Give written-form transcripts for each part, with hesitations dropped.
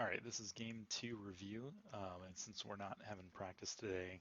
All right, this is game two review, and since we're not having practice today,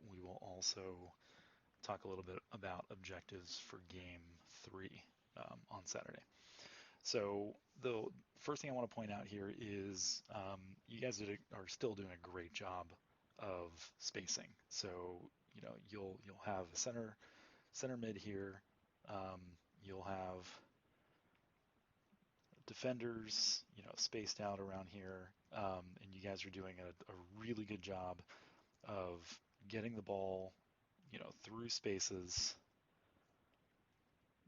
we will also talk a little bit about objectives for game three on Saturday. So the first thing I want to point out here is you guys are still doing a great job of spacing. So you'll have a center mid here. You'll have defenders, spaced out around here, and you guys are doing a really good job of getting the ball, through spaces.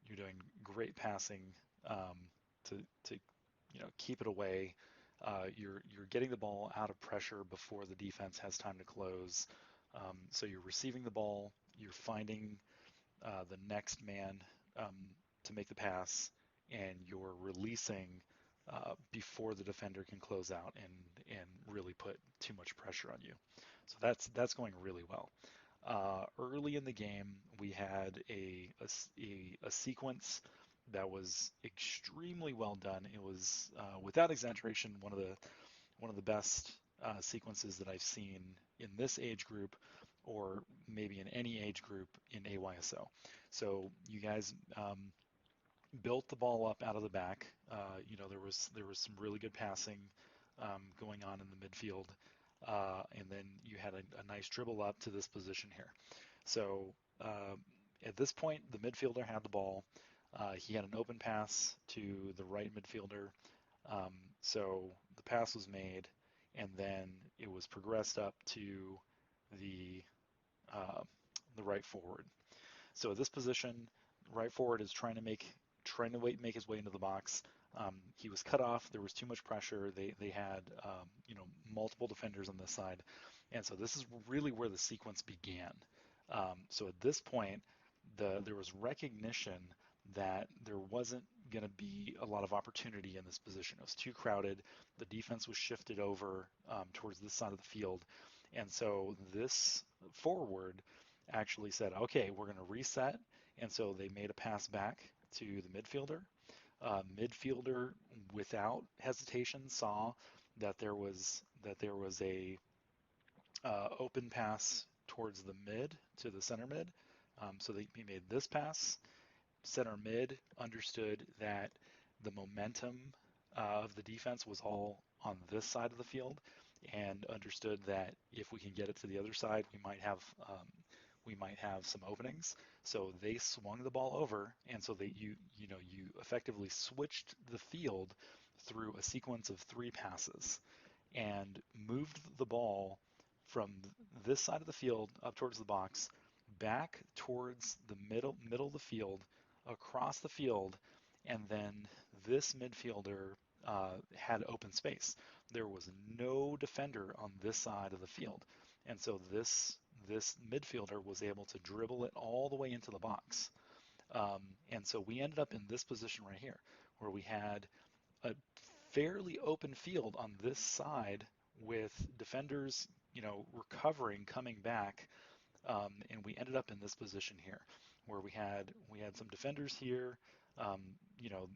You're doing great passing to keep it away. You're getting the ball out of pressure before the defense has time to close. So you're receiving the ball, you're finding the next man to make the pass, and you're releasing before the defender can close out and really put too much pressure on you. So that's going really well. Early in the game, we had a sequence that was extremely well done. It was, without exaggeration, one of the best sequences that I've seen in this age group, or maybe in any age group in AYSO. So you guys built the ball up out of the back. There was some really good passing going on in the midfield, and then you had a nice dribble up to this position here. So at this point, the midfielder had the ball. He had an open pass to the right midfielder. So the pass was made, and then it was progressed up to the uh, the right forward. So at this position, right forward is trying to make his way into the box. He was cut off. There was too much pressure. They had multiple defenders on this side, and so this is really where the sequence began. So at this point, there was recognition that there wasn't going to be a lot of opportunity in this position. It was too crowded. The defense was shifted over towards this side of the field, and so this forward actually said, okay, we're going to reset. And so they made a pass back to the midfielder. Midfielder, without hesitation, saw that there was a open pass towards the mid to the center mid. So he made this pass. Center mid understood that the momentum of the defense was all on this side of the field, and understood that if we can get it to the other side, we might have some openings. So they swung the ball over, and so that you effectively switched the field through a sequence of three passes and moved the ball from this side of the field up towards the box, back towards the middle of the field, across the field, and then this midfielder had open space. There was no defender on this side of the field, and so this midfielder was able to dribble it all the way into the box. And so we ended up in this position right here, where we had a fairly open field on this side with defenders, recovering, coming back, and we ended up in this position here, where we had some defenders here. Um, you know,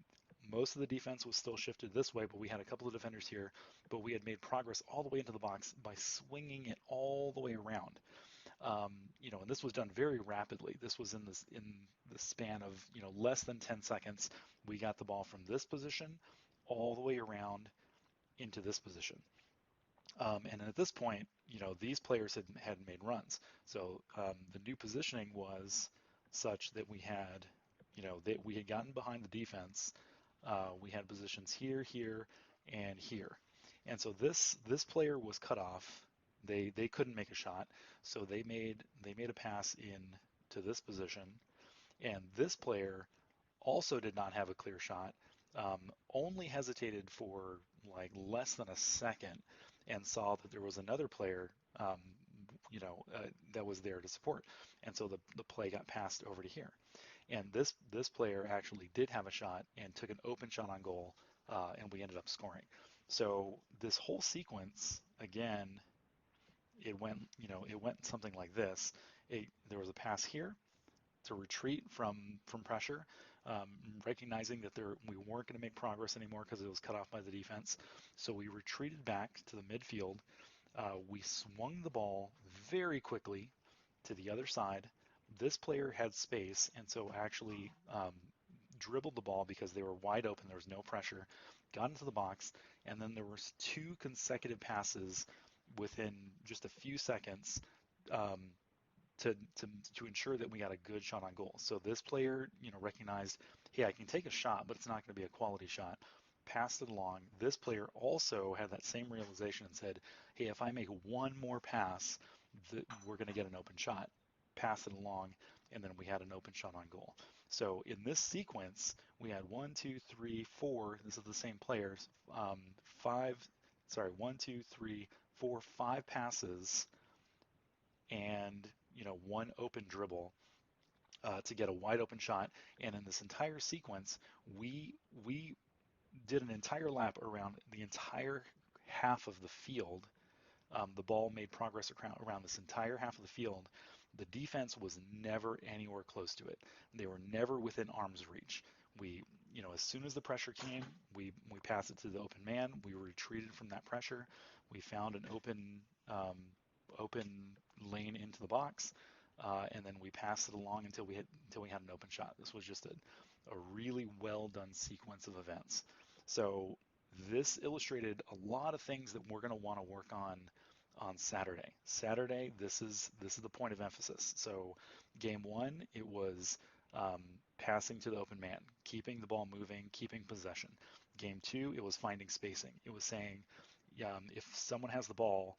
Most of the defense was still shifted this way, but we had a couple of defenders here. But we had made progress all the way into the box by swinging it all the way around. And this was done very rapidly. This was in the span of less than 10 seconds. We got the ball from this position all the way around into this position. And at this point, these players had made runs. So the new positioning was such that we had gotten behind the defense. We had positions here, here, and here. And so this player was cut off. They couldn't make a shot, so they made a pass in to this position, and this player also did not have a clear shot. Only hesitated for like less than a second, and saw that there was another player, that was there to support, and so the play got passed over to here, and this player actually did have a shot and took an open shot on goal, and we ended up scoring. So this whole sequence again, it went something like this. There was a pass here to retreat from pressure. um, recognizing that we weren't going to make progress anymore because it was cut off by the defense. So we retreated back to the midfield. We swung the ball very quickly to the other side. This player had space, and so actually dribbled the ball because they were wide open. There was no pressure. Got into the box, and then there was two consecutive passes within just a few seconds um, to ensure that we got a good shot on goal. So this player, recognized, hey, I can take a shot, but it's not going to be a quality shot. Passed it along. This player also had that same realization and said, hey, if I make one more pass, we're going to get an open shot. Pass it along, and then we had an open shot on goal. So in this sequence, we had one, two, three, four. This is the same players. Five, sorry, one, two, three, four, five passes and one open dribble to get a wide open shot. And in this entire sequence, we did an entire lap around the entire half of the field. The ball made progress around this entire half of the field. The defense was never anywhere close to it. They were never within arm's reach. We, as soon as the pressure came, we passed it to the open man. We retreated from that pressure. We found an um, open lane into the box, and then we passed it along until we had an open shot. This was just a really well done sequence of events. So this illustrated a lot of things that we're going to want to work on Saturday. Saturday, this is the point of emphasis. So game one, it was passing to the open man, keeping the ball moving, keeping possession. Game two, it was finding spacing. It was saying, if someone has the ball,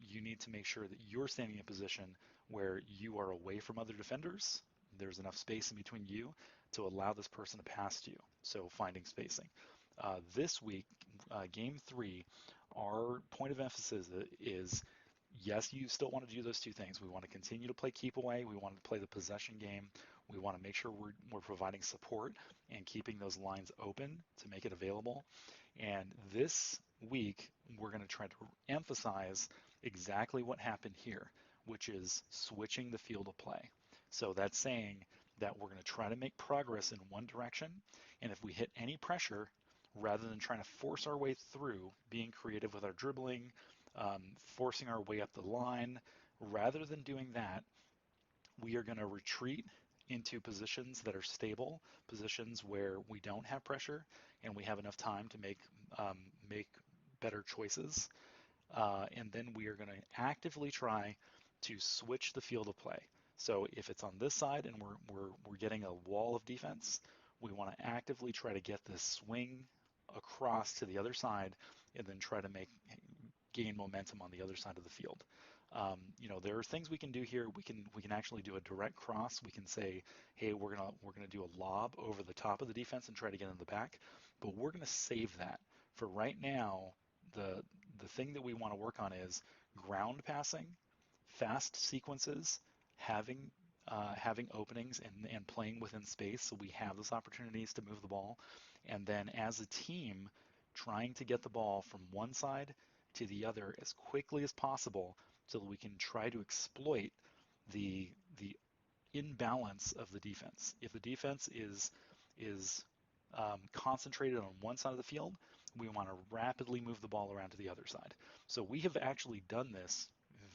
you need to make sure that you're standing in a position where you are away from other defenders. There's enough space in between you to allow this person to pass to you. So finding spacing. This week, game three, our point of emphasis is yes, you still want to do those two things. We want to continue to play keep away. We want to play the possession game. We want to make sure we're providing support and keeping those lines open to make it available. And this week, we're going to try to emphasize exactly what happened here, which is switching the field of play. So that's saying that we're going to try to make progress in one direction. And if we hit any pressure, rather than trying to force our way through, being creative with our dribbling, forcing our way up the line, rather than doing that, we are going to retreat into positions that are stable, positions where we don't have pressure and we have enough time to make better choices. And then we are going to actively try to switch the field of play. So if it's on this side and we're getting a wall of defense, we want to actively try to get this swing across to the other side and then try to gain momentum on the other side of the field. There are things we can do here. We can actually do a direct cross. We can say, hey, we're gonna do a lob over the top of the defense and try to get in the back, but we're gonna save that for right now. The thing that we want to work on is ground passing, fast sequences, having openings and playing within space so we have those opportunities to move the ball, and then as a team trying to get the ball from one side to the other as quickly as possible so that we can try to exploit the imbalance of the defense. If the defense is concentrated on one side of the field, we want to rapidly move the ball around to the other side. So we have actually done this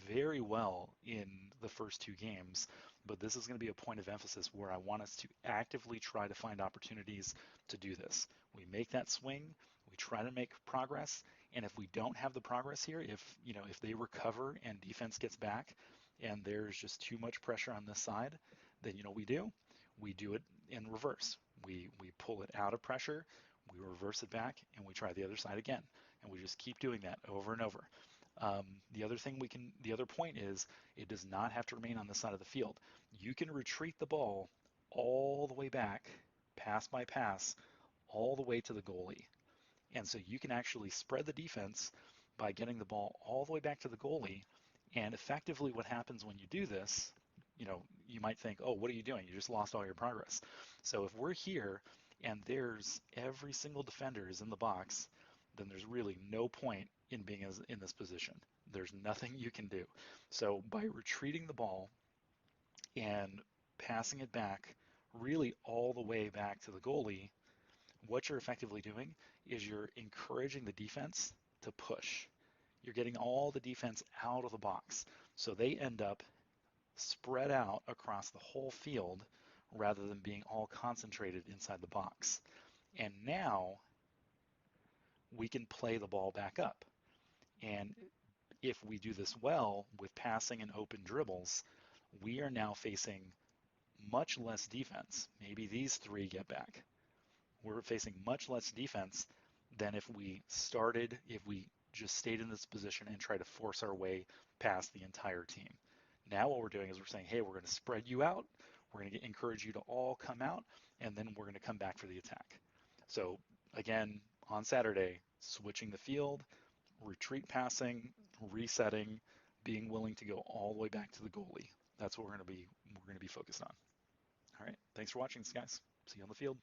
very well in the first two games, but this is going to be a point of emphasis where I want us to actively try to find opportunities to do this. We make that swing, we try to make progress, and if we don't have the progress here, if they recover and defense gets back and there's just too much pressure on this side, then we do? We do it in reverse. We pull it out of pressure, we reverse it back, and we try the other side again. And we just keep doing that over and over. The other point is it does not have to remain on this side of the field. You can retreat the ball all the way back, pass by pass, all the way to the goalie. And so you can actually spread the defense by getting the ball all the way back to the goalie. And effectively what happens when you do this, you might think, oh, what are you doing? You just lost all your progress. So if we're here and there's every single defender is in the box, then there's really no point in being in this position. There's nothing you can do. So by retreating the ball and passing it back really all the way back to the goalie, what you're effectively doing is you're encouraging the defense to push. You're getting all the defense out of the box. So they end up spread out across the whole field rather than being all concentrated inside the box. And now we can play the ball back up. And if we do this well with passing and open dribbles, we are now facing much less defense. Maybe these three get back. We're facing much less defense than if we just stayed in this position and tried to force our way past the entire team. Now what we're doing is we're saying, hey, we're going to spread you out. We're going to encourage you to all come out, and then we're going to come back for the attack. So again, on Saturday, switching the field, retreat passing, resetting, being willing to go all the way back to the goalie. That's what we're going to be focused on. All right. Thanks for watching, guys. See you on the field.